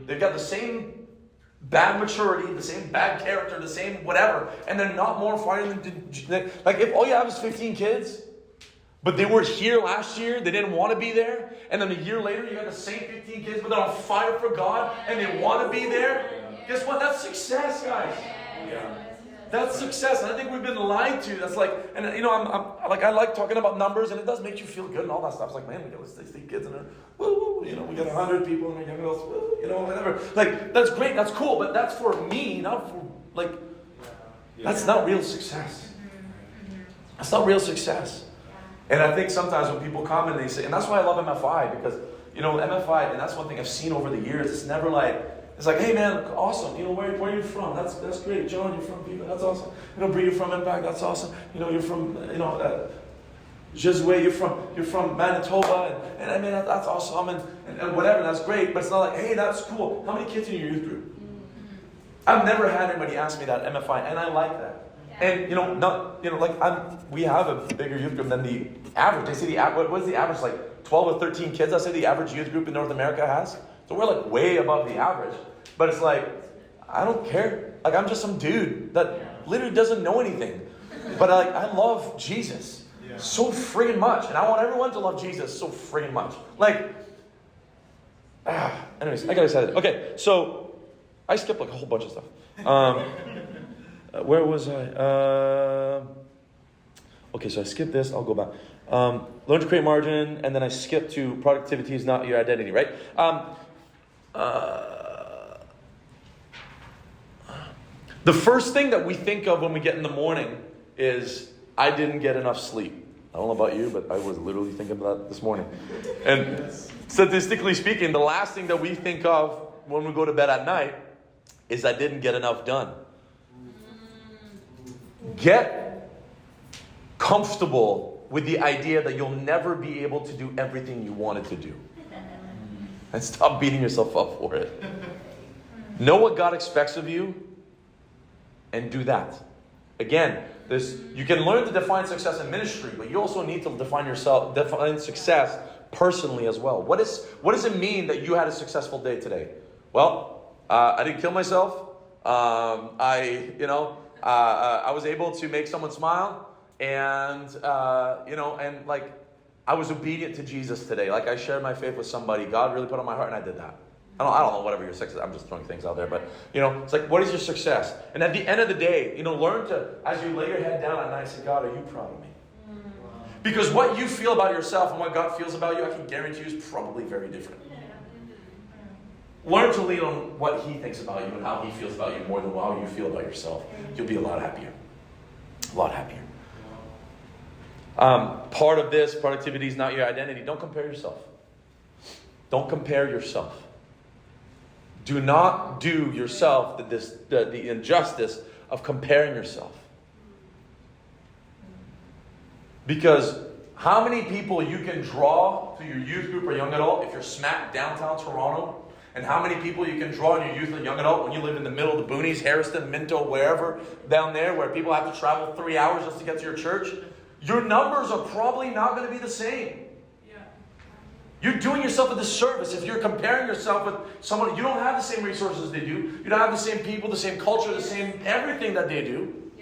They've got the same bad maturity, the same bad character, the same whatever, and they're not more fire than... if all you have is 15 kids, but they were here last year, they didn't want to be there, and then a year later you got the same 15 kids, but they're on fire for God, and they want to be there. Guess what? That's success, guys. Yeah. That's success, and I think we've been lied to. That's I like talking about numbers, and it does make you feel good and all that stuff. It's like, man, we got 60 kids in there, woo, we got 100 people in our young adults, woo, whatever. That's great, that's cool, but that's for me, not for that's not real success. That's not real success. And I think sometimes when people come and they say, and that's why I love MFI because MFI, and that's one thing I've seen over the years. It's never it's like, hey man, awesome. Where are you from? That's great. John, you're from Viva. That's awesome. Bree, you're from Impact. That's awesome. You're from Jezue, you're from Manitoba, and I mean that's awesome, and whatever, that's great. But it's not like, hey, that's cool. How many kids in your youth group? I've never had anybody ask me that at MFI, and I like that. And we have a bigger youth group than the average. They say what's the average, like 12 or 13 kids? I say the average youth group in North America has. So we're like way above the average. But it's like, I don't care. Like I'm just some dude that literally doesn't know anything, but I love Jesus. So friggin' much. And I want everyone to love Jesus so friggin' much. Anyways, I got excited. Okay, so I skipped like a whole bunch of stuff. Where was I? Okay, so I skipped this. I'll go back. Learn to create margin, and then I skipped to productivity is not your identity, right? The first thing that we think of when we get in the morning is, I didn't get enough sleep. I don't know about you, but I was literally thinking about that this morning. And statistically speaking, the last thing that we think of when we go to bed at night is, I didn't get enough done. Get comfortable with the idea that you'll never be able to do everything you wanted to do. And stop beating yourself up for it. Know what God expects of you and do that. Again, you can learn to define success in ministry, but you also need to define success personally as well. What does it mean that you had a successful day today? Well, I didn't kill myself. I was able to make someone smile, and I was obedient to Jesus today. Like I shared my faith with somebody. God really put on my heart, and I did that. I don't know whatever your success. I'm just throwing things out there, but it's like, what is your success? And at the end of the day, learn to, as you lay your head down at night, say, God, are you proud of me? Because what you feel about yourself and what God feels about you, I can guarantee you, is probably very different. Learn to lean on what He thinks about you and how He feels about you more than how you feel about yourself. You'll be a lot happier. A lot happier. Part of this, productivity is not your identity. Don't compare yourself. Don't compare yourself. Do not do yourself the injustice of comparing yourself. Because how many people you can draw to your youth group or young adult if you're smack downtown Toronto? And how many people you can draw in your youth and young adult when you live in the middle of the boonies, Harrison, Minto, wherever down there, where people have to travel 3 hours just to get to your church? Your numbers are probably not going to be the same. You're doing yourself a disservice if you're comparing yourself with someone. You don't have the same resources they do. You don't have the same people, the same culture, the same everything that they do.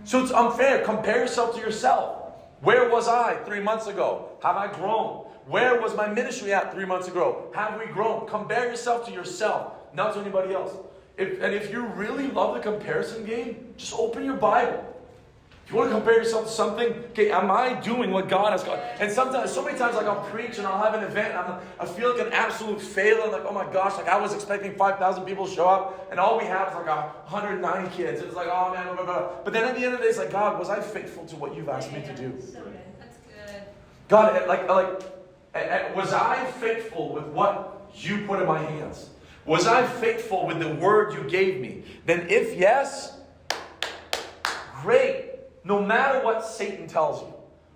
So it's unfair. Compare yourself to yourself. Where was I 3 months ago? Have I grown? Where was my ministry at 3 months ago? Have we grown? Compare yourself to yourself, not to anybody else. If you really love the comparison game, just open your Bible. If you want to compare yourself to something, okay, am I doing what God has got? And sometimes, so many times, I'll preach and I'll have an event and I feel like an absolute failure. I'm like, oh my gosh, I was expecting 5,000 people to show up, and all we have is like 190 kids. It's like, oh man, blah, blah, blah. But then at the end of the day, it's like, God, was I faithful to what you've asked me to do? So good. That's good. God, was I faithful with what you put in my hands? Was I faithful with the word you gave me? Then if yes, great. No matter what Satan tells you,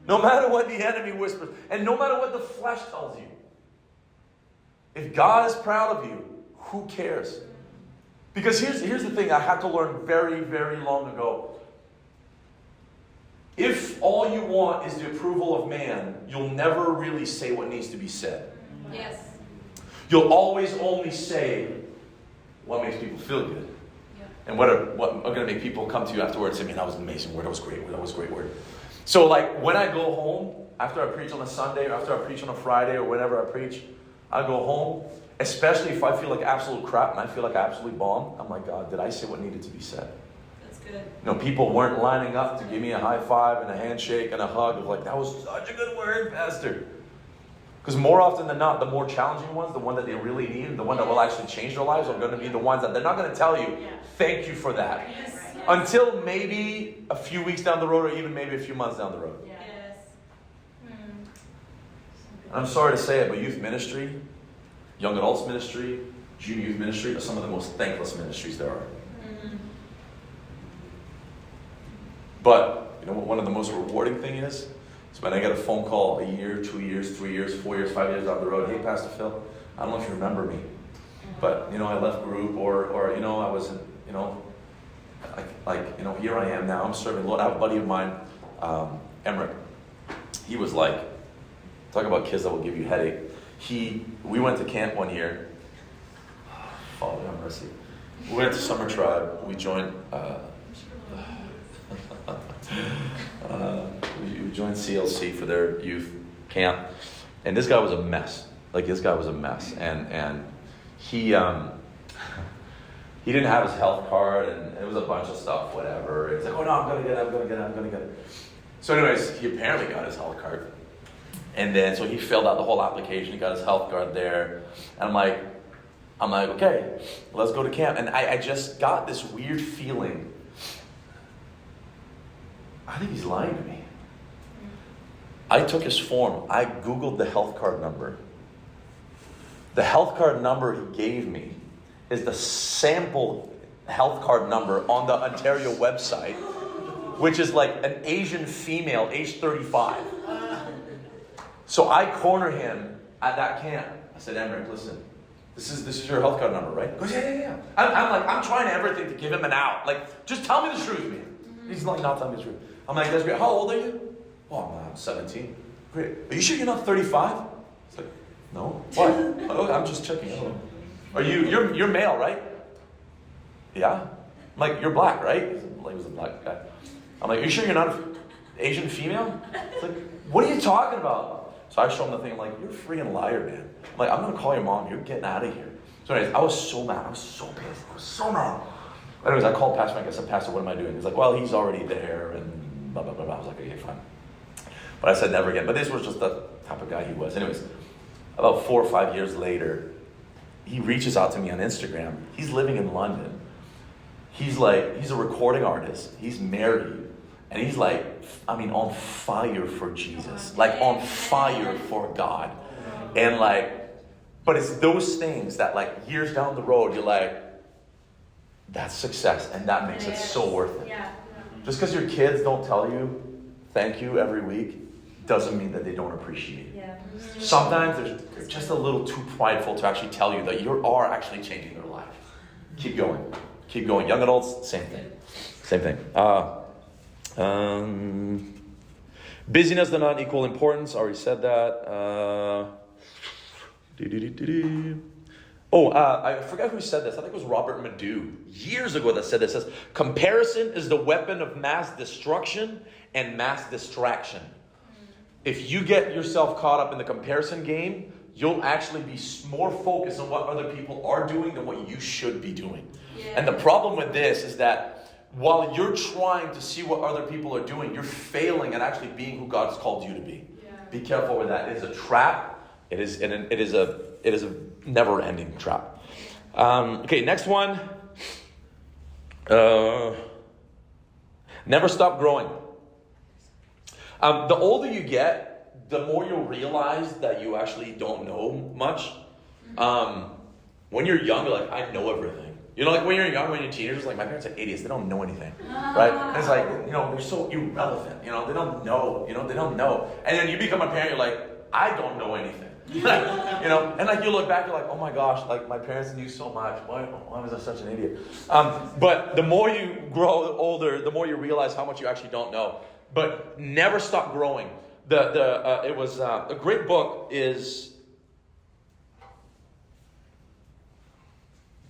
no matter what the enemy whispers, and no matter what the flesh tells you, if God is proud of you, who cares? Because here's the thing I had to learn very, very long ago. If all you want is the approval of man, you'll never really say what needs to be said. Yes. You'll always only say what makes people feel good. And what are going to make people come to you afterwards and say, man, that was an amazing word, that was a great word, that was a great word. So when I go home, after I preach on a Sunday, or after I preach on a Friday, or whenever I preach, I go home, especially if I feel like absolute crap and I feel like I absolutely bombed. I'm like, God, did I say what needed to be said? That's good. People weren't lining up to give me a high five and a handshake and a hug of like, that was such a good word, Pastor. Because more often than not, the more challenging ones, the one that they really need, and the one that will actually change their lives, are going to be the ones that they're not going to tell you, thank you for that. Yes. Until maybe a few weeks down the road, or even maybe a few months down the road. Yes. I'm sorry to say it, but youth ministry, young adults ministry, junior youth ministry are some of the most thankless ministries there are. But you know what one of the most rewarding thing is when I get a phone call a year, 2 years, 3 years, 4 years, 5 years down the road. Hey, Pastor Phil, I don't know if you remember me, but you know I left group, or you know I wasn't, you know, like you know here I am now. I'm serving the Lord. I have a buddy of mine, Emmerich. He was like, talk about kids that will give you headache. We went to camp one year. Father have mercy. We went to Summer Tribe. We joined. We joined CLC for their youth camp, and this guy was a mess. And he didn't have his health card, and it was a bunch of stuff, whatever. He's like, oh no, I'm gonna get it. So anyways, he apparently got his health card, and then so he filled out the whole application. He got his health card there, and I'm like, okay, let's go to camp. And I just got this weird feeling. I think he's lying to me. I took his form. I Googled the health card number. The health card number he gave me is the sample health card number on the Ontario website, which is like an Asian female, age 35. So I corner him at that camp. I said, Emmerich, listen, this is your health card number, right? He goes, yeah. I'm trying everything to give him an out. Like, just tell me the truth, man. He's like, not telling me the truth. I'm like, that's great. How old are you? Oh, I'm 17. Great. Are you sure you're not 35? It's like, no. Why? Oh, I'm just checking. Are you're male, right? Yeah. I'm like, you're black, right? He was a black guy. I'm like, are you sure you're not an Asian female? It's like, what are you talking about? So I show him the thing. I'm like, you're a freaking liar, man. I'm like, I'm going to call your mom. You're getting out of here. So anyways, I was so mad. I was so pissed. I was so mad. Anyways, I called Pastor Mike. I said, Pastor, what am I doing? He's like, well, he's already there and blah, blah, blah, blah. I was like, okay, fine. But I said never again. But this was just the type of guy he was. Anyways, about 4 or 5 years later, he reaches out to me on Instagram. He's living in London. He's a recording artist. He's married. And he's like, on fire for Jesus. Like on fire for God. And but it's those things that years down the road, you're like, that's success. And that makes it so worth it. Yeah. Just because your kids don't tell you thank you every week doesn't mean that they don't appreciate it. Yeah. Sometimes they're just a little too prideful to actually tell you that you are actually changing their life. Keep going. Young adults, same thing. Busyness does not equal importance. Already said that. I forgot who said this. I think it was Robert Madu years ago that said this. It says, comparison is the weapon of mass destruction and mass distraction. If you get yourself caught up in the comparison game, you'll actually be more focused on what other people are doing than what you should be doing. Yeah. And the problem with this is that while you're trying to see what other people are doing, you're failing at actually being who God's called you to be. Yeah. Be careful with that. It is a trap. It is a never-ending trap. Okay, next one. Never stop growing. The older you get, the more you'll realize that you actually don't know much. When you're young, you're like, I know everything. You know, when you're young, when you're teenagers, my parents are idiots. They don't know anything, right? And it's they're so irrelevant. They don't know. They don't know. And then you become a parent, you're like, I don't know anything. And you look back, you're like, oh my gosh, my parents knew so much. Why was I such an idiot? But the more you grow older, the more you realize how much you actually don't know. But never stop growing. It was a great book is,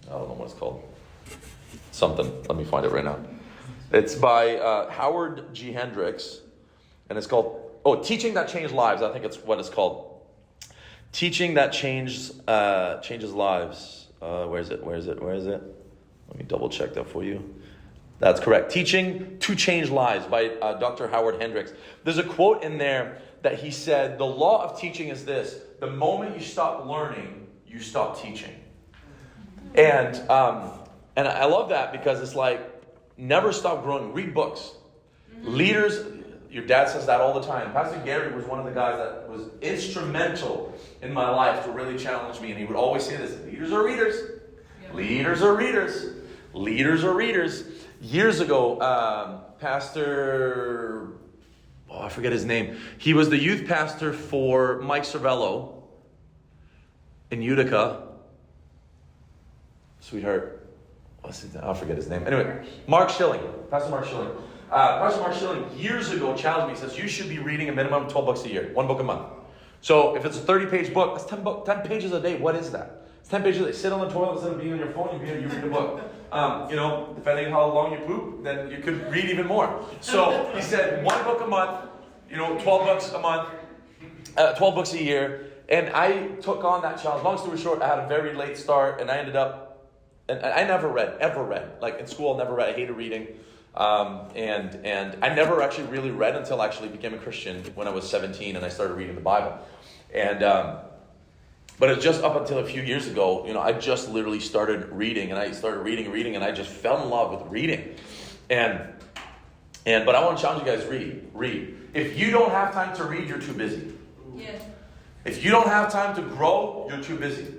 I don't know what it's called. Something. Let me find it right now. It's by Howard G. Hendricks, and it's called Teaching That Changed Lives. I think it's what it's called. Teaching That changes lives. Where is it? Let me double check that for you. That's correct. Teaching to Change Lives by Dr. Howard Hendricks. There's a quote in there that he said, the law of teaching is this: the moment you stop learning, you stop teaching. And I love that because it's never stop growing. Read books. Leaders, your dad says that all the time. Pastor Gary was one of the guys that was instrumental in my life to really challenge me. And he would always say this: leaders are readers. Leaders are readers. Leaders are readers. Years ago, Pastor, I forget his name. He was the youth pastor for Mike Cervello in Utica. Sweetheart. I'll forget his name. Anyway, Mark Schilling. Pastor Mark Schilling. Pastor Mark Schilling years ago challenged me. He says, you should be reading a minimum of 12 books a year. 1 book a month. So if it's a 30-page book, that's 10 pages a day. What is that? It's 10 pages a day. Sit on the toilet instead of being on your phone, you read a book. Depending on how long you poop, then you could read even more. So he said 1 book a month, 12 books a month, 12 books a year. And I took on that challenge. Long story short, I had a very late start, and I ended up, and I never ever read. Like in school, I never read. I hated reading. And I never actually really read until I actually became a Christian when I was 17 and I started reading the Bible. And but it's just up until a few years ago, I just literally started reading, and I started reading, and I just fell in love with reading. But I want to challenge you guys, read. If you don't have time to read, you're too busy. Yeah. If you don't have time to grow, you're too busy.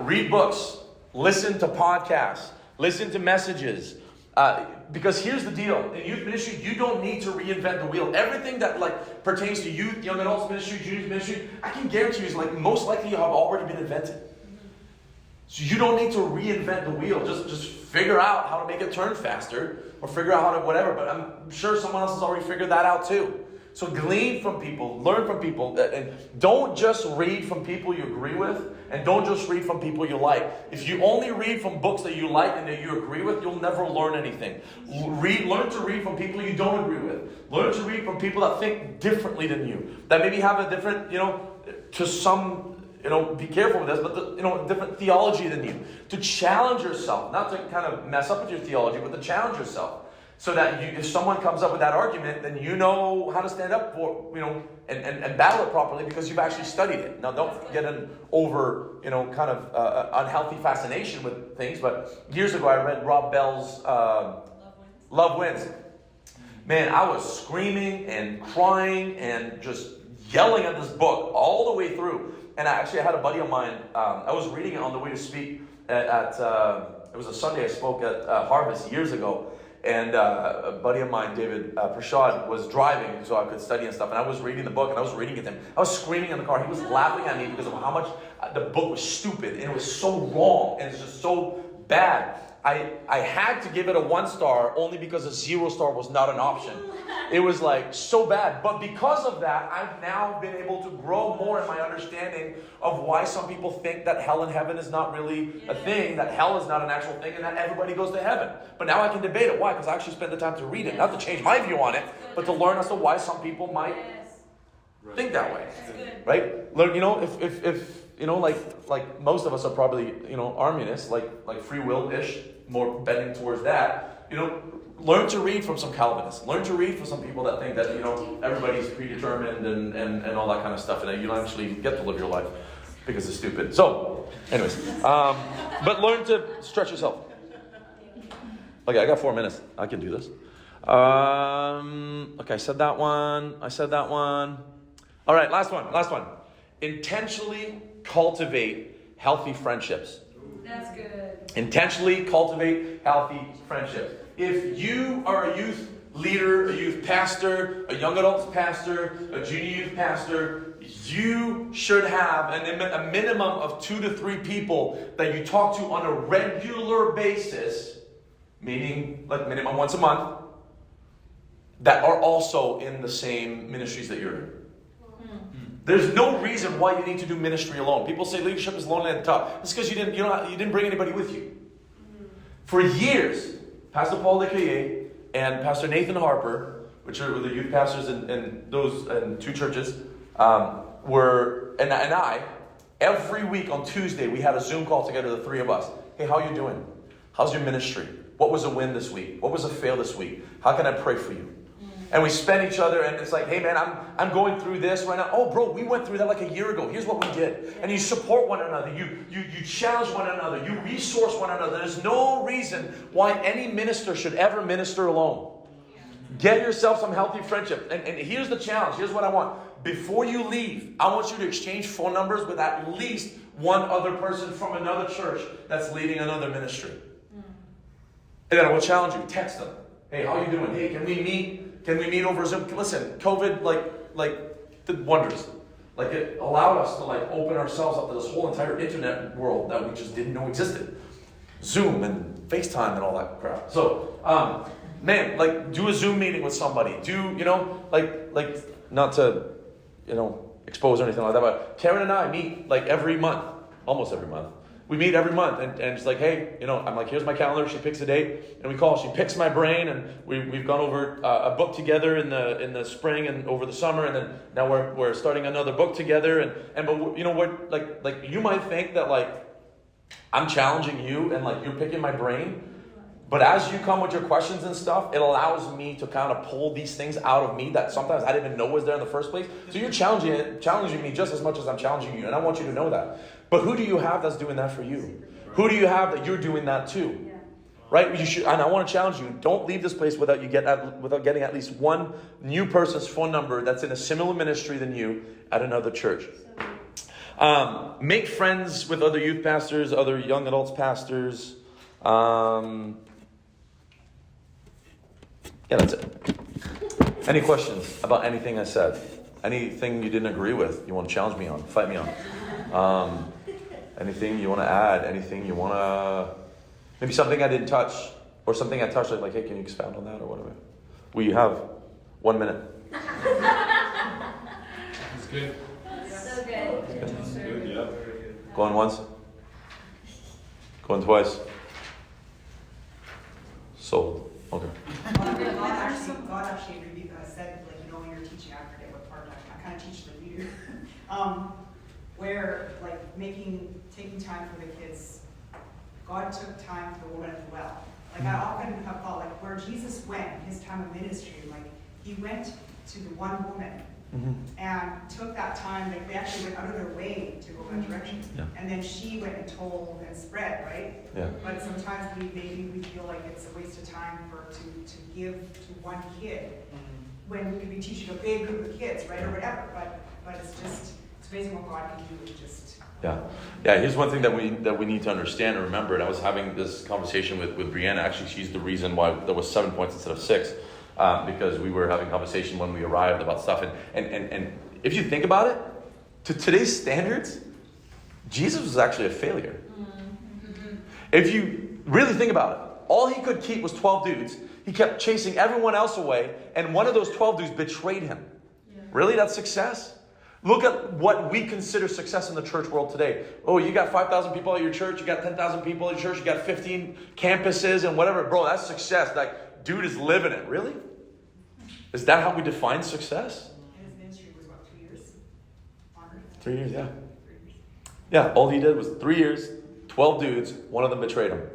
Read books, listen to podcasts, listen to messages. Because here's the deal. In youth ministry, you don't need to reinvent the wheel. Everything that pertains to youth, young adults ministry, juniors ministry, I can guarantee you is most likely have already been invented. So you don't need to reinvent the wheel. Just figure out how to make it turn faster, or figure out how to whatever. But I'm sure someone else has already figured that out too. So glean from people, learn from people, and don't just read from people you agree with, and don't just read from people you like. If you only read from books that you like and that you agree with, you'll never learn anything. Learn to read from people you don't agree with. Learn to read from people that think differently than you, that maybe have a different, to some, be careful with this, but different theology than you. To challenge yourself, not to kind of mess up with your theology, but to challenge yourself. So that if someone comes up with that argument, then you know how to stand up for, and battle it properly because you've actually studied it. Now, don't get an over, kind of unhealthy fascination with things. But years ago, I read Rob Bell's Love Wins. Man, I was screaming and crying and just yelling at this book all the way through. And I had a buddy of mine. I was reading it on the way to speak at it was a Sunday I spoke at Harvest years ago. And a buddy of mine, David Prashad, was driving so I could study and stuff. And I was reading the book, and I was reading it to him. I was screaming in the car. He was laughing at me because of how much the book was stupid. And it was so wrong. And it's just so bad. I had to give it a 1 star only because a 0 star was not an option. It was so bad. But because of that, I've now been able to grow more in my understanding of why some people think that hell and heaven is not really a thing, that hell is not an actual thing, and that everybody goes to heaven. But now I can debate it. Why? Because I actually spent the time to read it. Not to change my view on it, but to learn as to why some people might think that way. Right? Learn, if like most of us are probably, Arminists, like free will-ish, more bending towards that. Learn to read from some Calvinists. Learn to read from some people that think that, everybody's predetermined and all that kind of stuff, and you don't actually get to live your life because it's stupid. So, anyways, but learn to stretch yourself. Okay, I got 4 minutes. I can do this. Okay, I said that one. All right, last one. Intentionally cultivate healthy friendships. That's good. Intentionally cultivate healthy friendships. If you are a youth leader, a youth pastor, a young adults pastor, a junior youth pastor, you should have a minimum of 2 to 3 people that you talk to on a regular basis, meaning like minimum once a month, that are also in the same ministries that you're in. There's no reason why you need to do ministry alone. People say leadership is lonely at the top. It's because you didn't bring anybody with you. For years, Pastor Paul Lecaye and Pastor Nathan Harper, which are the youth pastors in those 2 churches, were and I every week on Tuesday we had a Zoom call together, the 3 of us. Hey, how are you doing? How's your ministry? What was a win this week? What was a fail this week? How can I pray for you? And we spend each other, and it's like, hey man, I'm going through this right now. Oh bro, we went through that like a year ago. Here's what we did. And you support one another. You challenge one another. You resource one another. There's no reason why any minister should ever minister alone. Get yourself some healthy friendship. And here's the challenge. Here's what I want. Before you leave, I want you to exchange phone numbers with at least one other person from another church that's leading another ministry. And then I will challenge you. Text them. Hey, how you doing? Hey, can we meet? Can we meet over Zoom? Listen, COVID did wonders. Like it allowed us to open ourselves up to this whole entire internet world that we just didn't know existed. Zoom and FaceTime and all that crap. So, do a Zoom meeting with somebody. Not to, expose or anything like that, but Karen and I meet every month, almost every month. We meet every month, and it's like, hey, I'm like, here's my calendar. She picks a date, and we call. She picks my brain, and we've gone over a book together in the spring and over the summer, and then now we're starting another book together. But you know what? Like you might think that I'm challenging you and you're picking my brain, but as you come with your questions and stuff, it allows me to kind of pull these things out of me that sometimes I didn't even know was there in the first place. So you're challenging me just as much as I'm challenging you, and I want you to know that. But who do you have that's doing that for you? Who do you have that you're doing that to? Right? You should, and I want to challenge you. Don't leave this place without getting at least one new person's phone number that's in a similar ministry than you at another church. Make friends with other youth pastors, other young adults pastors. That's it. Any questions about anything I said? Anything you didn't agree with, you want to challenge me on, fight me on? Anything you want to add? Anything you want to... Maybe something I didn't touch, or something I touched, like, hey, can you expound on that, or whatever? We have 1 minute. It's good. So good. It's good, yeah. Going once? Going twice? Sold. Okay. God actually said, when you're teaching, I forget what part I kind of teach the leader. Where taking time for the kids, God took time for the woman at the well. I often have thought, where Jesus went, his time of ministry, he went to the one woman and took that time. They actually went out of their way to go that direction. Yeah. And then she went and told and spread, right? Yeah. But sometimes we feel like it's a waste of time to give to one kid when we could be teaching a big group of kids, right, or whatever. But it's amazing what God can do with just. Yeah. Here's one thing that we need to understand and remember. And I was having this conversation with Brianna. Actually, she's the reason why there was 7 points instead of 6, because we were having a conversation when we arrived about stuff. And if you think about it, to today's standards, Jesus was actually a failure. Mm-hmm. If you really think about it, all he could keep was 12 dudes. He kept chasing everyone else away, and one of those 12 dudes betrayed him. Yeah. Really? That's success? Look at what we consider success in the church world today. Oh, you got 5,000 people at your church, you got 10,000 people at your church, you got 15 campuses and whatever. Bro, that's success. Dude is living it. Really? Is that how we define success? And his ministry was, 2 years? 3 years, yeah. Yeah, all he did was 3 years, 12 dudes, one of them betrayed him.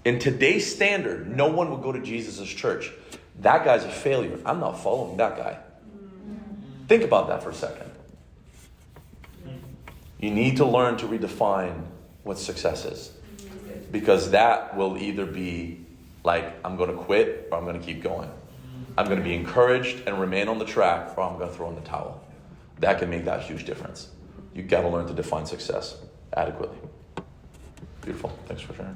In today's standard, no one would go to Jesus' church. That guy's a failure. I'm not following that guy. Think about that for a second. You need to learn to redefine what success is. Because that will either be I'm going to quit or I'm going to keep going. I'm going to be encouraged and remain on the track or I'm going to throw in the towel. That can make that huge difference. You've got to learn to define success adequately. Beautiful. Thanks for sharing.